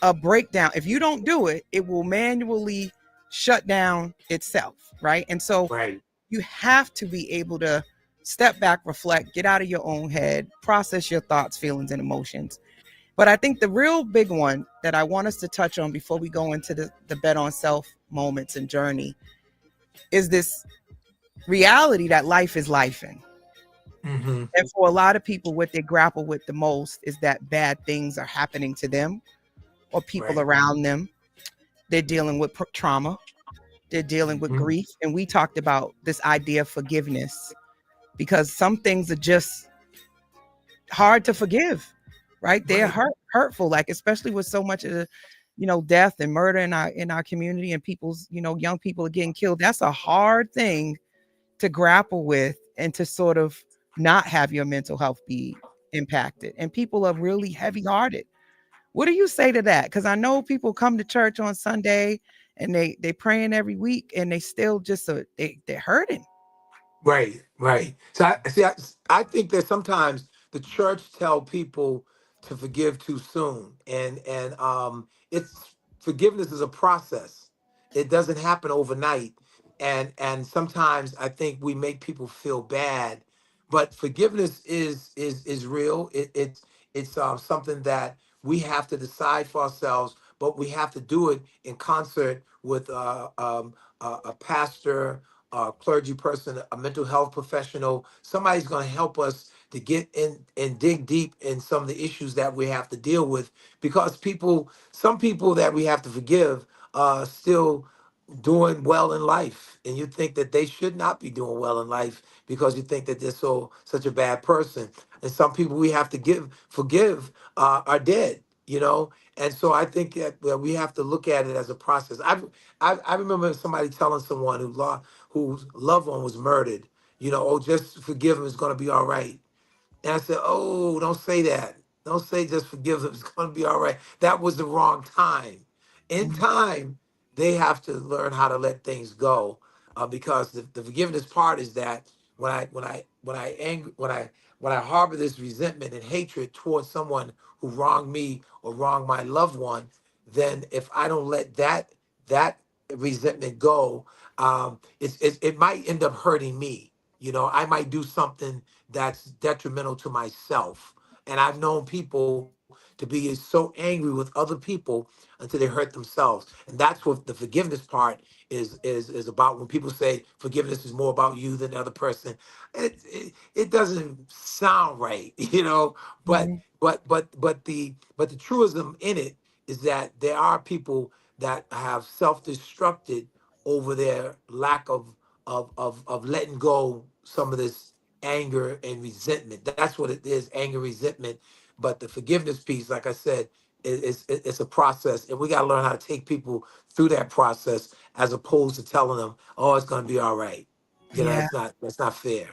a breakdown. If you don't do it, it will manually shut down itself, right? And so right, you have to be able to step back, reflect, get out of your own head, process your thoughts, feelings, and emotions. But I think the real big one that I want us to touch on before we go into the bet on self moments and journey is this reality that life is life in. mm-hmm, And for a lot of people, what they grapple with the most is that bad things are happening to them or people right, around them. They're dealing with trauma, they're dealing with mm-hmm, grief. And we talked about this idea of forgiveness because some things are just hard to forgive, right? They're right, hurtful, like especially with so much of the, death and murder in our community and people's, young people are getting killed. That's a hard thing to grapple with and to sort of not have your mental health be impacted. And people are really heavy hearted. What do you say to that? Because I know people come to church on Sunday and they praying every week and they still just they're hurting. right, right. So I think that sometimes the church tell people to forgive too soon, and it's forgiveness is a process. It doesn't happen overnight, and sometimes I think we make people feel bad, but forgiveness is real. It's something that we have to decide for ourselves, but we have to do it in concert with a pastor, a clergy person, a mental health professional. Somebody's going to help us to get in and dig deep in some of the issues that we have to deal with, because some people that we have to forgive still doing well in life, and you think that they should not be doing well in life because you think that they're such a bad person. And some people we have to give forgive are dead, and so I think that we have to look at it as a process. I remember somebody telling someone whose loved one was murdered, oh, just forgive him, it's going to be all right. And I said, oh, don't say that. Don't say just forgive them. It's going to be all right. That was the wrong time. In Mhm. time, they have to learn how to let things go, because the forgiveness part is that when I harbor this resentment and hatred towards someone who wronged me or wronged my loved one, then if I don't let that resentment go, it might end up hurting me. I might do something that's detrimental to myself. And I've known people to be so angry with other people until they hurt themselves. And that's what the forgiveness part is about. When people say forgiveness is more about you than the other person, it doesn't sound right, you know. But Mhm. but the truism in it is that there are people that have self-destructed over their lack of letting go some of this anger and resentment. That's what it is, anger, resentment. But the forgiveness piece, like I said, it's a process, and we got to learn how to take people through that process as opposed to telling them, "Oh, it's going to be all right." You know, Yeah, that's not fair.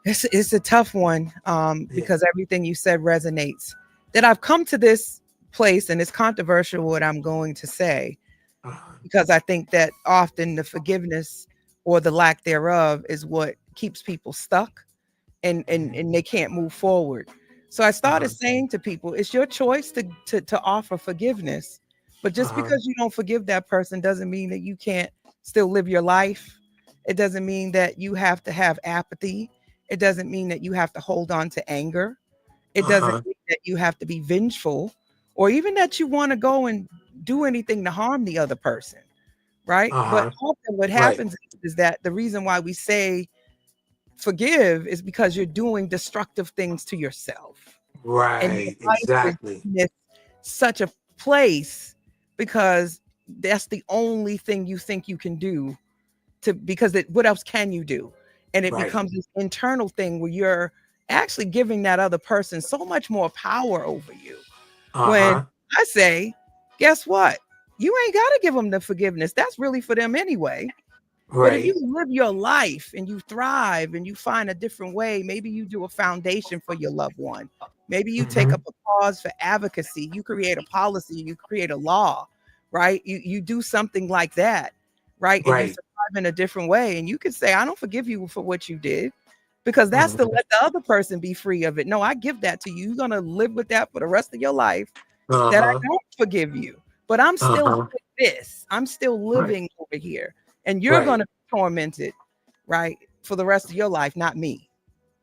it's a tough one, Yeah. because everything you said resonates. That I've come to this place, and it's controversial what I'm going to say, Uh-huh. because I think that often the forgiveness or the lack thereof is what keeps people stuck, Mhm. and they can't move forward. So I started Uh-huh. saying to people, it's your choice to offer forgiveness. But just Uh-huh. because you don't forgive that person doesn't mean that you can't still live your life. It doesn't mean that you have to have apathy. It doesn't mean that you have to hold on to anger. It doesn't Uh-huh. mean that you have to be vengeful, or even that you want to go and do anything to harm the other person, right? But Uh-huh. often what Right. happens is that the reason why we say forgive is because you're doing destructive things to yourself. And your Right. life is Exactly. in this such a place because that's the only thing you think you can do to, because what else can you do? And it Right. becomes this internal thing where you're actually giving that other person so much more power over you. When Uh-huh. I say, guess what? You ain't got to give them the forgiveness. That's really for them anyway. But if you Right. live your life and you thrive and you find a different way, maybe you do a foundation for your loved one. Maybe you take Mm-hmm. up a cause for advocacy. You create a policy, you create a law, right? You do something like that, right? And you Right. thrive in a different way. And you can say, I don't forgive you for what you did, because that's to Mhm. let the other person be free of it. No, I give that to you. You're going to live with that for the rest of your life, that I Uh-huh. don't forgive you, but I'm still Uh-huh. doing this. I'm still Right. living over here. And you're going Right. to be tormented, right, for the rest of your life, not me.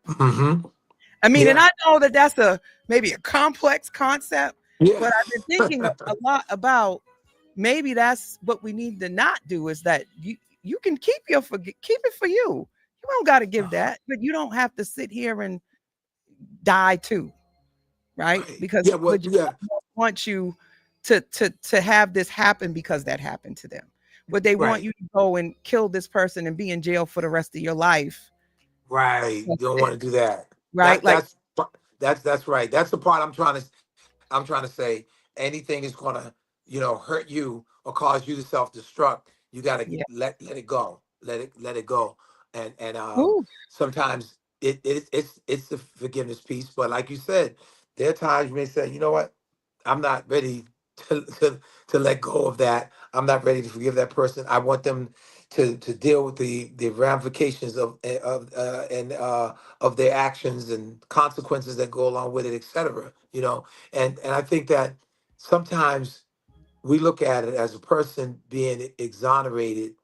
Mm-hmm. I mean, and Yeah. I know that that's maybe a complex concept, Yeah. but I've been thinking a lot about maybe that's what we need to not do, is that you can keep keep it for you. You don't got to give Uh-huh. that, but you don't have to sit here and die too, right? Right. Because Yeah. Well. Virginia Yeah. wants you to have this happen because that happened to them. But they want Right. you to go and kill this person and be in jail for the rest of your life. Right. You That's don't want it, to do that. right? That Like, that's right. That's the part I'm trying to say. Anything is gonna, hurt you or cause you to self-destruct. You gotta yeah. let it go. Let it go. And Ooh, sometimes it's the forgiveness piece. But like you said, there are times you may say, you know what? I'm not ready to let go of that. I'm not ready to forgive that person. I want them to deal with the ramifications of their actions and consequences that go along with it, etc. And I think that sometimes we look at it as a person being exonerated.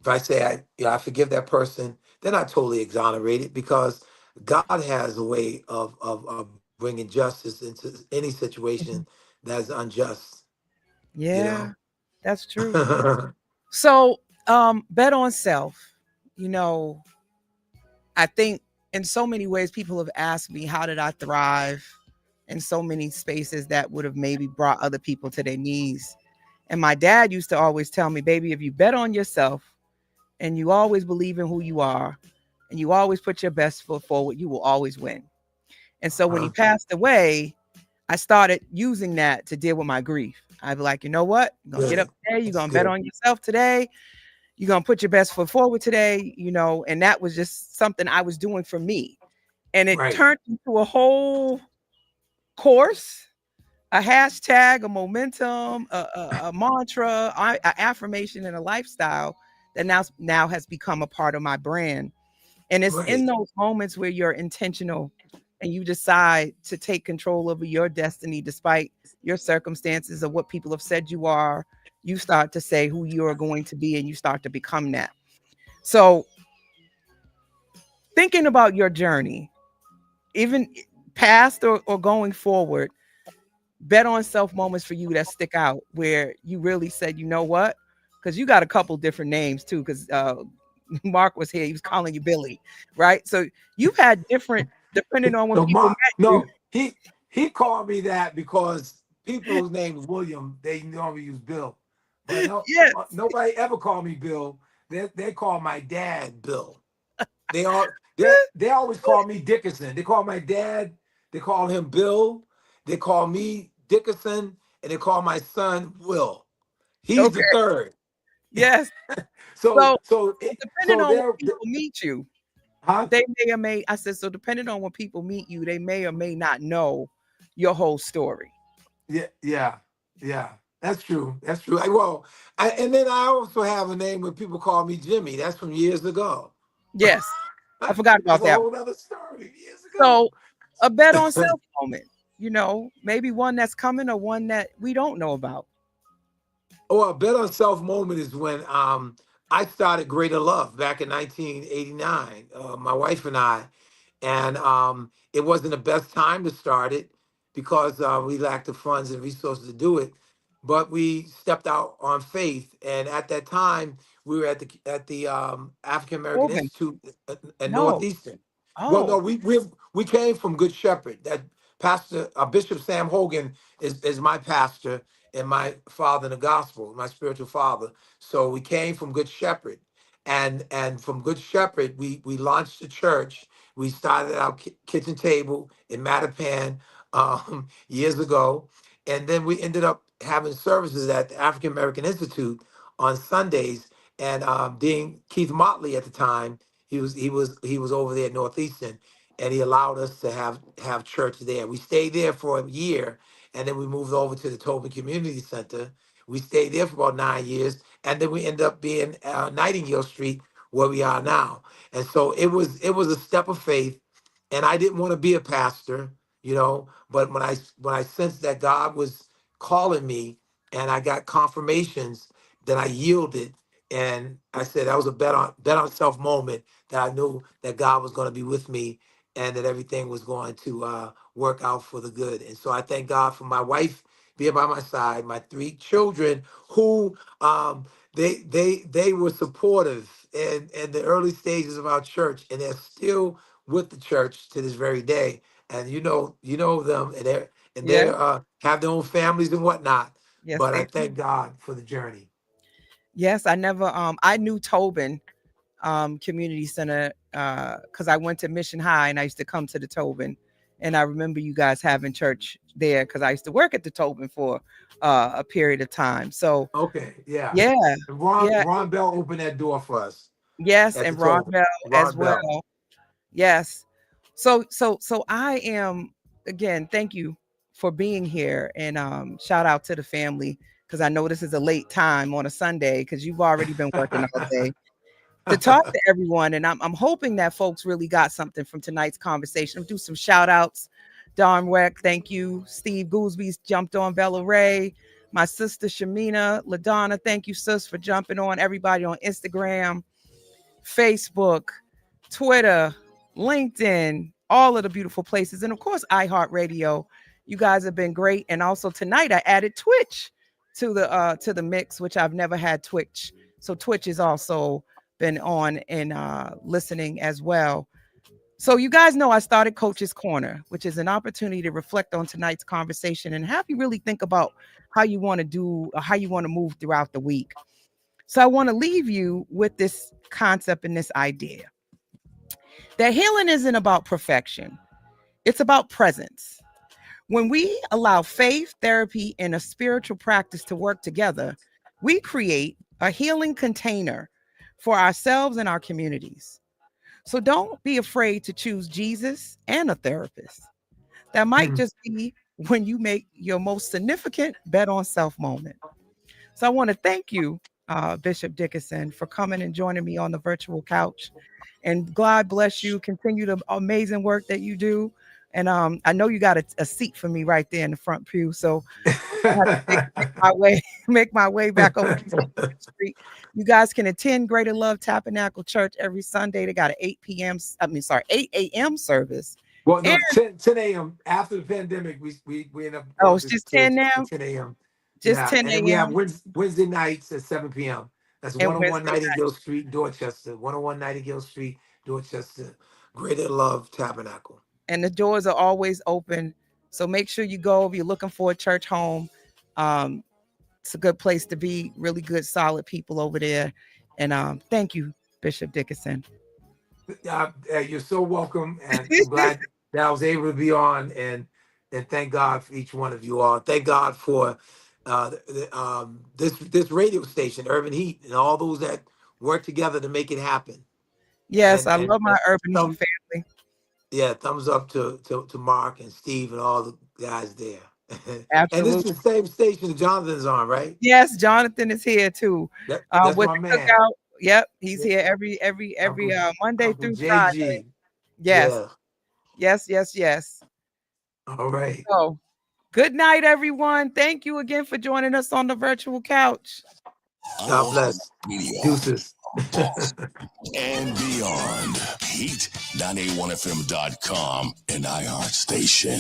If I say I forgive that person, they're not totally exonerated, because God has a way of bringing justice into any situation mhm. that's unjust. You Yeah, know. that's true. So, bet on self. You know, I think in so many ways people have asked me, how did I thrive in so many spaces that would have maybe brought other people to their knees? And my dad used to always tell me, baby, if you bet on yourself and you always believe in who you are and you always put your best foot forward, you will always win. And so when he Uh, passed away, I started using that to deal with my grief. I'd be like, you know what? You're going to get up good. today. You're That's going to bet good. on yourself today. You're going to put your best foot forward today, and that was just something I was doing for me. And it Right. turned into a whole course, a hashtag, a momentum, a mantra, a affirmation, and a lifestyle that now has become a part of my brand. And it's in Right. those moments where you're intentional and you decide to take control over your destiny despite your circumstances or what people have said you are. You start to say who you are going to be and you start to become that. So, thinking about your journey, even past or going forward, bet on self moments for you that stick out where you really said, you know what? Because you got a couple different names too. Because Mark was here, he was calling you Billy, right? So you've had different depending on when No, people met you. no, he called me that because people whose name is William, they normally use Bill. But no, Yes. nobody ever called me Bill. They call my dad Bill. They always call me Dickerson. They call my dad, they call him Bill, they call me Dickerson, and they call my son Will. He's the Okay. third. Yes. So So so depending so on when they're people meet you, huh? they may or may I said so depending on when people meet you, they may or may not know your whole story. Yeah, yeah, yeah. That's true. That's true. And then I also have a name where people call me Jimmy. That's from years ago. Yes. I forgot That's about a that. whole other story. Years So ago. a bet on self moment, maybe one that's coming or one that we don't know about. Oh, a bet on self moment is when I started Greater Love back in 1989. My wife and I, and it wasn't the best time to start it because we lacked the funds and resources to do it. But we stepped out on faith, and at that time we were at the African American Open. Institute in No. Northeastern. Well, no, Oh, we came from Good Shepherd. That Pastor Bishop Sam Hogan is my pastor and my father in the gospel, my spiritual father. So we came from Good Shepherd, and from Good Shepherd we launched the church. We started our kitchen table in Mattapan years ago, and then we ended up having services at the African American Institute on Sundays. And Dean Keith Motley at the time, he was over there at Northeastern, and he allowed us to have church there. We stayed there for a year, and then we moved over to the Tobin Community Center. We stayed there for about 9 years, and then we ended up being Nightingale Street, where we are now. And so it was a step of faith, and I didn't want to be a pastor, but when I sensed that God was calling me, and I got confirmations, then I yielded, and I said that was a bet on self moment, that I knew that God was going to be with me, and that everything was going to work out for the good. And so I thank God for my wife being by my side, my three children who they were supportive in the early stages of our church, and they're still with the church to this very day. And you know them, and they yeah. have their own families and whatnot. Yes, But I they do. thank God for the journey. Yes, I never I knew Tobin Community Center because I went to Mission High and I used to come to the Tobin. And I remember you guys having church there because I used to work at the Tobin for a period of time. So Okay, yeah. yeah, And Ron yeah, Ron Bell opened that door for us yes, at the and Ron Tobin. Bell as Ron Bell. well. Yes. So I am again, thank you for being here and shout out to the family because I know this is a late time on a Sunday because you've already been working all day to talk to everyone. And I'm hoping that folks really got something from tonight's conversation. I'll do some shout outs. Don Weck, thank you. Steve Goolsby's jumped on. Bella Ray, my sister Shamina, LaDonna, thank you, sis, for jumping on. Everybody on Instagram, Facebook, Twitter, LinkedIn, all of the beautiful places. And of course, iHeartRadio. You guys have been great. And also tonight I added Twitch to the mix, which I've never had Twitch. So Twitch has also been on and listening as well. So you guys know I started Coach's Corner, which is an opportunity to reflect on tonight's conversation and have you really think about how you want to do or how you want to move throughout the week. So I want to leave you with this concept and this idea that healing isn't about perfection. It's about presence. When we allow faith, therapy, and a spiritual practice to work together, we create a healing container for ourselves and our communities. So don't be afraid to choose Jesus and a therapist. That might just be when you make your most significant bet on self moment. So I want to thank you, Bishop Dickerson, for coming and joining me on the virtual couch. And God bless you. Continue the amazing work that you do. And I know you got a seat for me right there in the front pew. So I have to make my way make my way back over to Street. You guys can attend Greater Love Tabernacle Church every Sunday. They got an 8 a.m. service Well, no, Aaron, 10 a.m. After the pandemic, we end up oh, going it's just to 10 now? 10 a.m. Just Yeah, 10 and then we have a.m. Wednesday nights at 7 p.m. That's and 101 Wednesday. Nightingale Street, Dorchester. 101 Nightingale Street, Dorchester. Greater Love Tabernacle. And the doors are always open. So make sure you go if you're looking for a church home. It's a good place to be. Really good, solid people over there. And thank you, Bishop Dickerson. You're so welcome, and I'm glad that I was able to be on, and thank God for each one of you all. Thank God for this radio station, Urban Heat, and all those that work together to make it happen. Yes, And I love my Urban Heat family. Yeah, thumbs up to Mark and Steve and all the guys there. And this is Absolutely. the same station that Jonathan's on, right? Yes, Jonathan is here too. That's With my the man. cookout. Yep, he's Yeah. here every Uncle, Monday Uncle through Friday. JG. Yes. Yeah. Yes. All right. So good night, everyone. Thank you again for joining us on the virtual couch. God bless. Media. Deuces. And beyond. Heat981fm.com and iHeart Station.